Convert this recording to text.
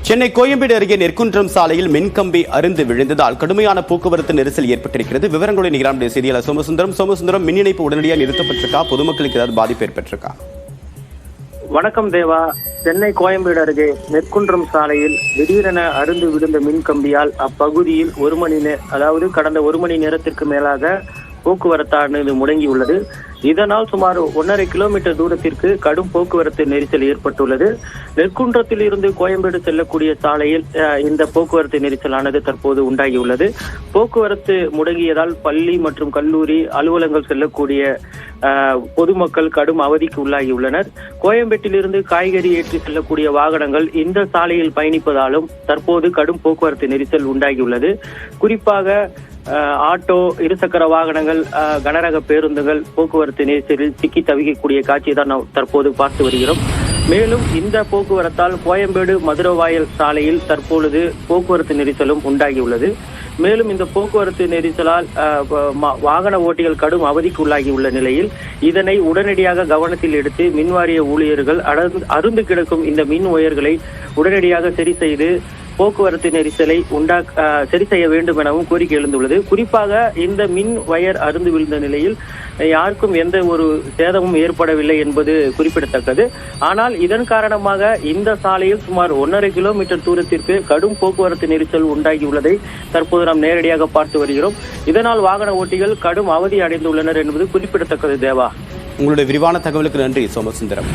சென்னை கோயம்பேடு அருகே நெற்குன்றம் சாலையில் மின்கம்பி அருந்து விழுந்ததால் கடுமையான போக்குவரத்து நெரிசல் ஏற்பட்டிருக்கிறது. விவரங்களை நிகழ்ச்சிய செய்தியாளர் சோமசுந்தரம், மின் இணைப்பு உடனடியாக நிறுத்தப்பட்டிருக்கா? பொதுமக்களுக்கு ஏதாவது பாதிப்பு ஏற்பட்டிருக்கா? வணக்கம் தேவா. சென்னை கோயம்பேடு அருகே நெற்குன்றம் சாலையில் திடீரென அருந்து விழுந்த மின்கம்பியால் அப்பகுதியில் கடந்த ஒரு மணி நேரத்திற்கு மேலாக போக்குவரத்தானது முடங்கியுள்ளது. இதனால் சுமார் 1.5 கிலோமீட்டர் தூரத்திற்கு கடும் போக்குவரத்து நெரிசல் ஏற்பட்டுள்ளது. நெற்குன்றத்தில் இருந்து கோயம்பேடு செல்லக்கூடிய சாலையில் இந்த போக்குவரத்து நெரிசலானது தற்போது உண்டாகியுள்ளது. போக்குவரத்து முடங்கியதால் பள்ளி மற்றும் கல்லூரி அலுவலகங்கள் செல்லக்கூடிய பொதுமக்கள் கடும் அவதிக்கு உள்ளாகியுள்ளனர். கோயம்பேட்டிலிருந்து காய்கறி ஏற்றி செல்லக்கூடிய வாகனங்கள் இந்த சாலையில் பயணிப்பதாலும் தற்போது கடும் போக்குவரத்து நெரிசல் உண்டாகியுள்ளது. குறிப்பாக ஆட்டோ, இருசக்கர வாகனங்கள், கனரக பேருந்துகள் போக்குவரத்து நெரிசலில் சிக்கி தவிக்கக்கூடிய காட்சியை தான் நாம் தற்போது பார்த்து வருகிறோம். மேலும் இந்த போக்குவரத்தால் கோயம்பேடு மதுரவாயல் சாலையில் தற்பொழுது போக்குவரத்து நெரிசலும் உண்டாகியுள்ளது. மேலும் இந்த போக்குவரத்து நெரிசலால் வாகன ஓட்டிகள் கடும் அவதிக்கு உள்ளாகியுள்ள நிலையில் இதனை உடனடியாக கவனத்தில் எடுத்து மின்வாரிய ஊழியர்கள் அருந்து கிடக்கும் இந்த மின் ஒயர்களை உடனடியாக சரி செய்து போக்குவரத்து நெரிசலை சரி செய்ய வேண்டும் எனவும் கோரிக்கை எழுந்துள்ளது. குறிப்பாக இந்த மின் வயர் அருந்து விழுந்த நிலையில் யாருக்கும் எந்த ஒரு சேதமும் ஏற்படவில்லை என்பது குறிப்பிடத்தக்கது. ஆனால் இதன் காரணமாக இந்த சாலையில் சுமார் 1.5 கிலோமீட்டர் தூரத்திற்கு கடும் போக்குவரத்து நெரிசல் உண்டாகியுள்ளதை தற்போது நாம் நேரடியாக பார்த்து வருகிறோம். இதனால் வாகன ஓட்டிகள் கடும் அவதி அடைந்துள்ளனர் என்பது குறிப்பிடத்தக்கது. தேவா, உங்களுடைய விரிவான தகவலுக்கு நன்றி சோமசுந்தரம்.